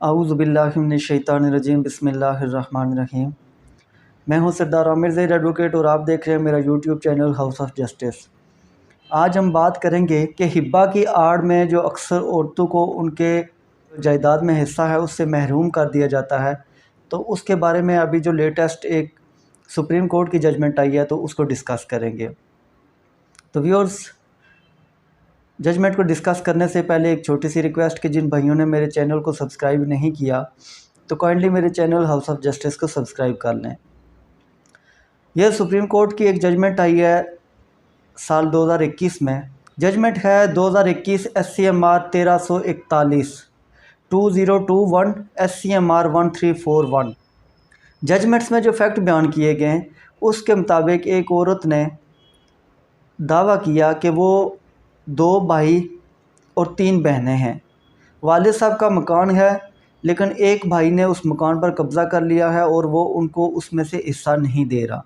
आऊज़ुबिल्लाहिमिनश्शैतानिर्रजीम बिस्मिल्लाहिर्रहमानिर्रहीम। मैं हूं सरदार आमिर ज़ैद एडवोकेट और आप देख रहे हैं मेरा YouTube channel house of justice. आज हम बात करेंगे कि हिब्बा की आड़ में जो अक्सर औरतों को उनके जायदाद में हिस्सा है उससे महरूम कर दिया जाता है, तो उसके बारे में अभी जो लेटेस्ट एक सुप्रीम कोर्ट की जजमेंट आई है तो उसको डिस्कस करेंगे। तो व्यूअर्स, जजमेंट को डिस्कस करने से पहले एक छोटी सी रिक्वेस्ट कि जिन भाइयों ने मेरे चैनल को सब्सक्राइब नहीं किया तो काइंडली मेरे चैनल हाउस ऑफ जस्टिस को सब्सक्राइब कर लें। यह सुप्रीम कोर्ट की एक जजमेंट आई है साल 2021 में। जजमेंट है 2021 SCMR 1341 2021 SCMR 1341। जजमेंट्स में जो फैक्ट बयान किए गए हैं उसके मुताबिक एक औरत ने दावा किया कि वो 2 भाई और 3 बहनें हैं। वालिद साहब का मकान है लेकिन एक भाई ने उस मकान पर कब्ज़ा कर लिया है और वो उनको उसमें से हिस्सा नहीं दे रहा।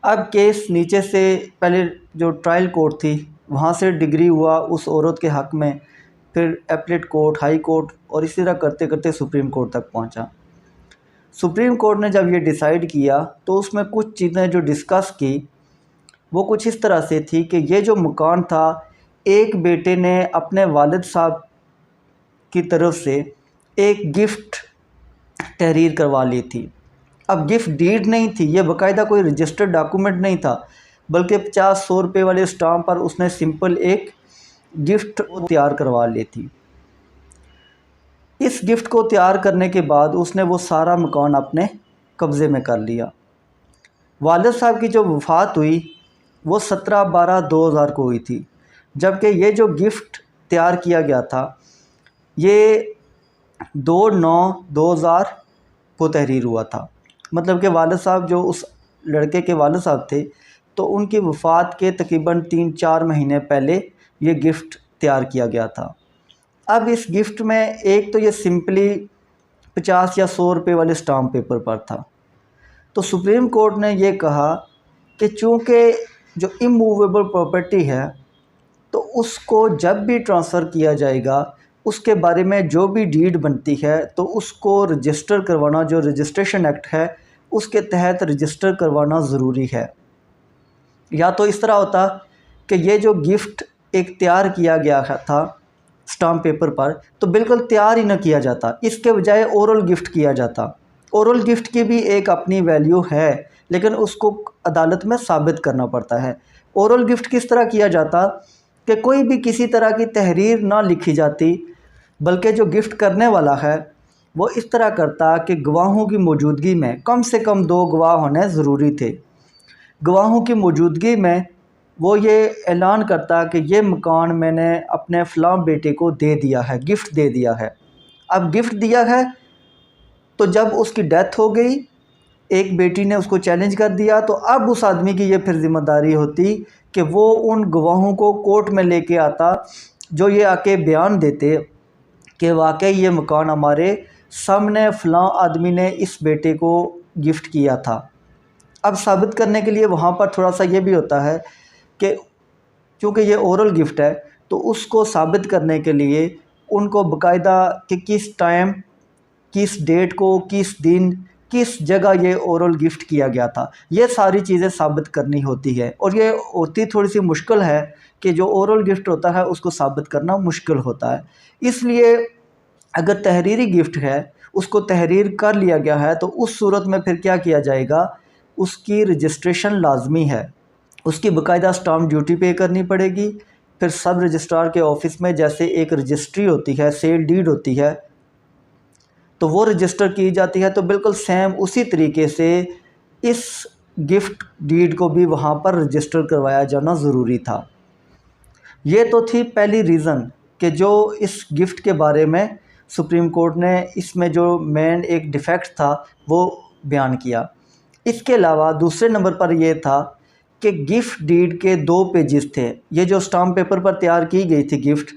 अब केस नीचे से पहले जो ट्रायल कोर्ट थी वहाँ से डिग्री हुआ उस औरत के हक़ में, फिर एपलेट कोर्ट, हाई कोर्ट और इसी तरह करते करते सुप्रीम कोर्ट तक पहुँचा। सुप्रीम कोर्ट ने जब ये डिसाइड किया तो उसमें कुछ चीज़ें जो डिस्कस की वो कुछ इस तरह से थी कि ये जो मकान था एक बेटे ने अपने वालिद साहब की तरफ से एक गिफ्ट तहरीर करवा ली थी। अब गिफ्ट डीड नहीं थी, ये बाकायदा कोई रजिस्टर्ड डॉक्यूमेंट नहीं था, बल्कि 50-100 रुपये वाले स्टाम्प पर उसने सिंपल एक गिफ्ट तैयार करवा ली थी। इस गिफ्ट को तैयार करने के बाद उसने वो सारा मकान अपने कब्ज़े में कर लिया। वालिद साहब की जो वफ़ात हुई वो 17/12/2000 को हुई थी, जबकि ये जो गिफ्ट तैयार किया गया था ये 2/9/2000 को तहरीर हुआ था। मतलब कि वालिद साहब जो उस लड़के के वालिद साहब थे तो उनकी वफ़ात के तकरीबन 3-4 महीने पहले ये गिफ्ट तैयार किया गया था। अब इस गिफ्ट में एक तो ये सिंपली 50 या 100 रुपये वाले स्टाम्प पेपर पर था। तो सुप्रीम कोर्ट ने ये कहा कि चूँकि जो इमूवेबल प्रॉपर्टी है तो उसको जब भी ट्रांसफ़र किया जाएगा उसके बारे में जो भी डीड बनती है तो उसको रजिस्टर करवाना, जो रजिस्ट्रेशन एक्ट है उसके तहत रजिस्टर करवाना ज़रूरी है। या तो इस तरह होता कि ये जो गिफ्ट एक तैयार किया गया था स्टाम्प पेपर पर तो बिल्कुल तैयार ही ना किया जाता, इसके बजाय ओरल गिफ्ट किया जाता। ओरल गिफ्ट की भी एक अपनी वैल्यू है लेकिन उसको अदालत में साबित करना पड़ता है। ओरल गिफ्ट किस तरह किया जाता कि कोई भी किसी तरह की तहरीर ना लिखी जाती, बल्कि जो गिफ्ट करने वाला है वो इस तरह करता कि गवाहों की मौजूदगी में कम से कम 2 गवाह होने ज़रूरी थे। गवाहों की मौजूदगी में वो ये ऐलान करता कि ये मकान मैंने अपने फ़लाँ बेटे को दे दिया है, गिफ्ट दे दिया है। अब गिफ्ट दिया है तो जब उसकी डेथ हो गई, एक बेटी ने उसको चैलेंज कर दिया, तो अब उस आदमी की ये फिर ज़िम्मेदारी होती कि वो उन गवाहों को कोर्ट में लेके आता जो ये आके बयान देते कि वाकई ये मकान हमारे सामने फ़लाँ आदमी ने इस बेटे को गिफ्ट किया था। अब साबित करने के लिए वहाँ पर थोड़ा सा ये भी होता है कि चूँकि ये ओरल गिफ्ट है तो उसको साबित करने के लिए उनको बाकायदा कि किस टाइम, किस डेट को, किस दिन, किस जगह ये ओरल गिफ्ट किया गया था, ये सारी चीज़ें साबित करनी होती है। और ये होती थोड़ी सी मुश्किल है कि जो ओरल गिफ्ट होता है उसको साबित करना मुश्किल होता है। इसलिए अगर तहरीरी गिफ्ट है, उसको तहरीर कर लिया गया है तो उस सूरत में फिर क्या किया जाएगा, उसकी रजिस्ट्रेशन लाजमी है, उसकी बाकायदा स्टाम्प ड्यूटी पे करनी पड़ेगी। फिर सब रजिस्ट्रार के ऑफ़िस में जैसे एक रजिस्ट्री होती है, सेल डीड होती है, तो वो रजिस्टर की जाती है, तो बिल्कुल सेम उसी तरीके से इस गिफ्ट डीड को भी वहाँ पर रजिस्टर करवाया जाना ज़रूरी था। ये तो थी पहली रीज़न कि जो इस गिफ्ट के बारे में सुप्रीम कोर्ट ने इसमें जो मेन एक डिफ़ेक्ट था वो बयान किया। इसके अलावा दूसरे नंबर पर यह था कि गिफ्ट डीड के 2 पेजेस थे। ये जो स्टाम्प पेपर पर तैयार की गई थी गिफ्ट,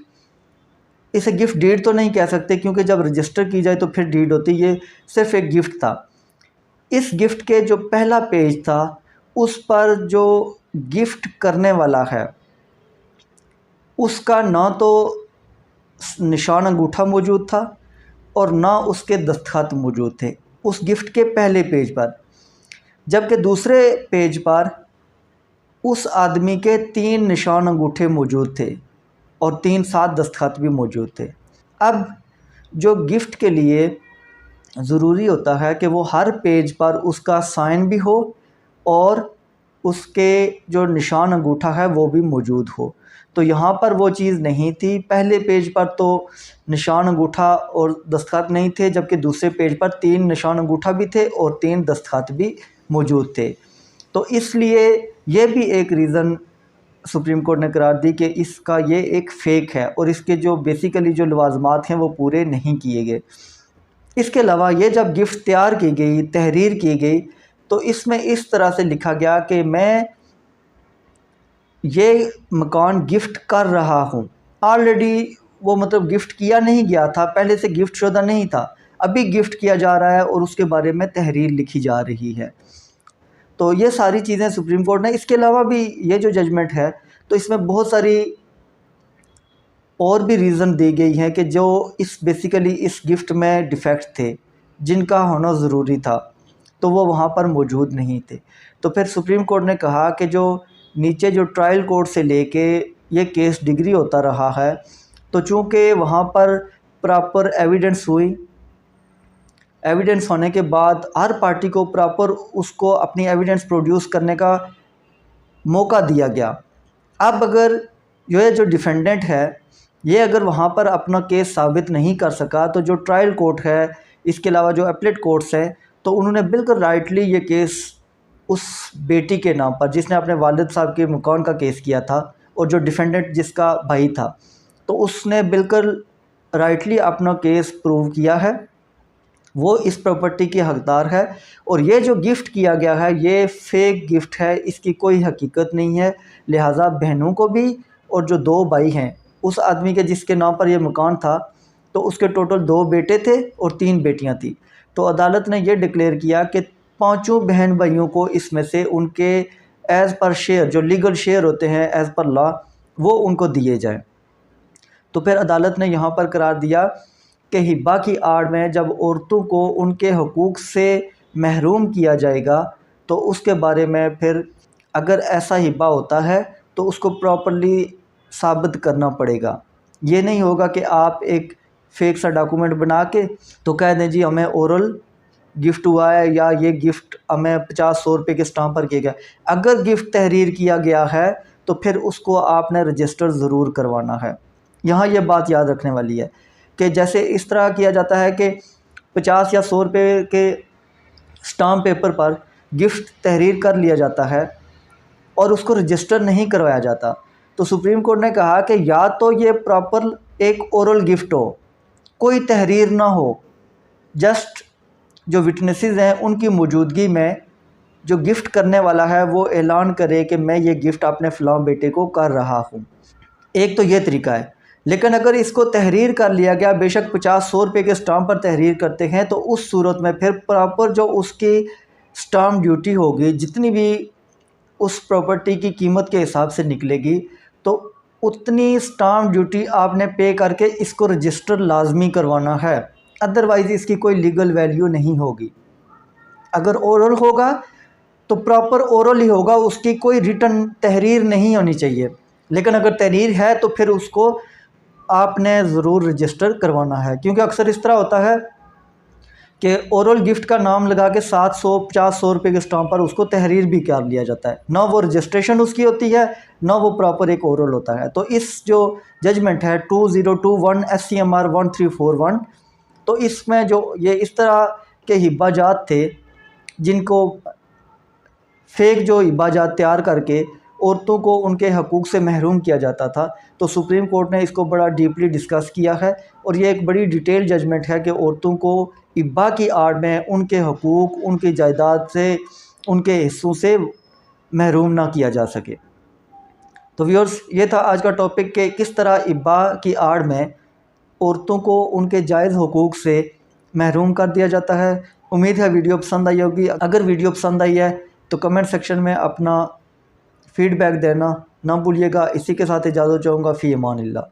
इसे गिफ्ट डीड तो नहीं कह सकते क्योंकि जब रजिस्टर की जाए तो फिर डीड होती, ये सिर्फ़ एक गिफ्ट था। इस गिफ्ट के जो पहला पेज था उस पर जो गिफ्ट करने वाला है उसका ना तो निशान अंगूठा मौजूद था और ना उसके दस्तखत मौजूद थे उस गिफ्ट के पहले पेज पर, जबकि दूसरे पेज पर उस आदमी के 3 निशान अंगूठे मौजूद थे और 3 सात दस्तखत भी मौजूद थे। अब जो गिफ्ट के लिए ज़रूरी होता है कि वो हर पेज पर उसका साइन भी हो और उसके जो निशान अंगूठा है वो भी मौजूद हो। तो यहाँ पर वो चीज़ नहीं थी। पहले पेज पर तो निशान अंगूठा और दस्तखत नहीं थे, जबकि दूसरे पेज पर 3 निशान अंगूठा भी थे और 3 दस्तखत भी मौजूद थे। तो इसलिए ये भी एक रीज़न सुप्रीम कोर्ट ने करार दी कि इसका ये एक फ़ेक है और इसके जो बेसिकली जो लवाज़मात हैं वो पूरे नहीं किए गए। इसके अलावा ये जब गिफ्ट तैयार की गई, तहरीर की गई, तो इसमें इस तरह से लिखा गया कि मैं ये मकान गिफ्ट कर रहा हूँ। ऑलरेडी वो मतलब गिफ्ट किया नहीं गया था, पहले से गिफ्ट शुदा नहीं था, अभी गिफ्ट किया जा रहा है और उसके बारे में तहरीर लिखी जा रही है। तो ये सारी चीज़ें सुप्रीम कोर्ट ने, इसके अलावा भी ये जो जजमेंट है तो इसमें बहुत सारी और भी रीज़न दी गई हैं कि जो इस बेसिकली इस गिफ्ट में डिफ़ेक्ट थे जिनका होना ज़रूरी था तो वो वहाँ पर मौजूद नहीं थे। तो फिर सुप्रीम कोर्ट ने कहा कि जो नीचे जो ट्रायल कोर्ट से लेके ये केस डिग्री होता रहा है, तो चूँकि वहाँ पर प्रॉपर एविडेंस हुई, एविडेंस होने के बाद हर पार्टी को प्रॉपर उसको अपनी एविडेंस प्रोड्यूस करने का मौका दिया गया। अब अगर ये जो डिफेंडेंट है ये अगर वहाँ पर अपना केस साबित नहीं कर सका, तो जो ट्रायल कोर्ट है, इसके अलावा जो अपीलेट कोर्ट्स हैं, तो उन्होंने बिल्कुल राइटली ये केस उस बेटी के नाम पर जिसने अपने वालिद साहब के मकान का केस किया था और जो डिफेंडेंट जिसका भाई था, तो उसने बिल्कुल राइटली अपना केस प्रूव किया है, वो इस प्रॉपर्टी की हकदार है। और ये जो गिफ्ट किया गया है ये फेक गिफ्ट है, इसकी कोई हकीकत नहीं है। लिहाजा बहनों को भी और जो 2 भाई हैं, उस आदमी के जिसके नाम पर यह मकान था, तो उसके टोटल 2 बेटे थे और 3 बेटियां थी। तो अदालत ने यह डिक्लेयर किया कि 5 बहन भाइयों को इसमें से उनके एज़ पर शेयर, जो लीगल शेयर होते हैं एज़ पर लॉ, वो उनको दिए जाएँ। तो फिर अदालत ने यहाँ पर करार दिया कि हिब्बा की आड़ में जब औरतों को उनके हकूक़ से महरूम किया जाएगा, तो उसके बारे में फिर अगर ऐसा हिब्बा होता है तो उसको प्रॉपर्ली साबित करना पड़ेगा। ये नहीं होगा कि आप एक फ़ेक सा डॉक्यूमेंट बना के तो कह दें जी हमें ओरल गिफ्ट हुआ है या ये गिफ्ट हमें 50-100 रुपये के स्टाम्प पर किया गया। अगर गिफ्ट तहरीर किया गया है तो फिर उसको आपने रजिस्टर ज़रूर करवाना है। यहाँ ये बात याद रखने वाली है कि जैसे इस तरह किया जाता है कि 50 या 100 रुपये के स्टाम्प पेपर पर गिफ्ट तहरीर कर लिया जाता है और उसको रजिस्टर नहीं करवाया जाता। तो सुप्रीम कोर्ट ने कहा कि या तो ये प्रॉपर एक ओरल गिफ्ट हो, कोई तहरीर ना हो, जस्ट जो विटनेसेस हैं उनकी मौजूदगी में जो गिफ्ट करने वाला है वो ऐलान करे कि मैं ये गिफ्ट अपने फ़लाँ बेटे को कर रहा हूँ। एक तो ये तरीका है। लेकिन अगर इसको तहरीर कर लिया गया, बेशक 50-100 रुपये के स्टाम्प पर तहरीर करते हैं, तो उस सूरत में फिर प्रॉपर जो उसकी स्टाम्प ड्यूटी होगी, जितनी भी उस प्रॉपर्टी की कीमत के हिसाब से निकलेगी, तो उतनी स्टाम्प ड्यूटी आपने पे करके इसको रजिस्टर लाजमी करवाना है। अदरवाइज़ इसकी कोई लीगल वैल्यू नहीं होगी। अगर ओरल होगा तो प्रॉपर ओरल ही होगा, उसकी कोई रिटन तहरीर नहीं होनी चाहिए। लेकिन अगर तहरीर है तो फिर उसको आपने ज़रूर रजिस्टर करवाना है, क्योंकि अक्सर इस तरह होता है कि ओरल गिफ्ट का नाम लगा के 750-100 रुपये के स्टाम्प पर उसको तहरीर भी कर लिया जाता है। ना वो रजिस्ट्रेशन उसकी होती है, ना वो प्रॉपर एक ओरल होता है। तो इस जो जजमेंट है 2021 SCMR 1341, तो इसमें जो ये इस तरह के हिब्बाजात थे जिनको फ़ेक जो हिब्बाजात तैयार करके औरतों को उनके हकूक़ से महरूम किया जाता था, तो सुप्रीम कोर्ट ने इसको बड़ा डीपली डिस्कस किया है और ये एक बड़ी डिटेल जजमेंट है कि औरतों को हिब्बा की आड़ में उनके हकूक़, उनकी जायदाद से, उनके हिस्सों से महरूम ना किया जा सके। तो व्यूअर्स, ये था आज का टॉपिक कि किस तरह हिब्बा की आड़ में औरतों को उनके जायज़ हकूक़ से महरूम कर दिया जाता है। उम्मीद है वीडियो पसंद आई होगी। अगर वीडियो पसंद आई है तो कमेंट सेक्शन में अपना फीडबैक देना ना भूलिएगा। इसी के साथ इजाज़त चाहूँगा। फ़ी अमान अल्लाह।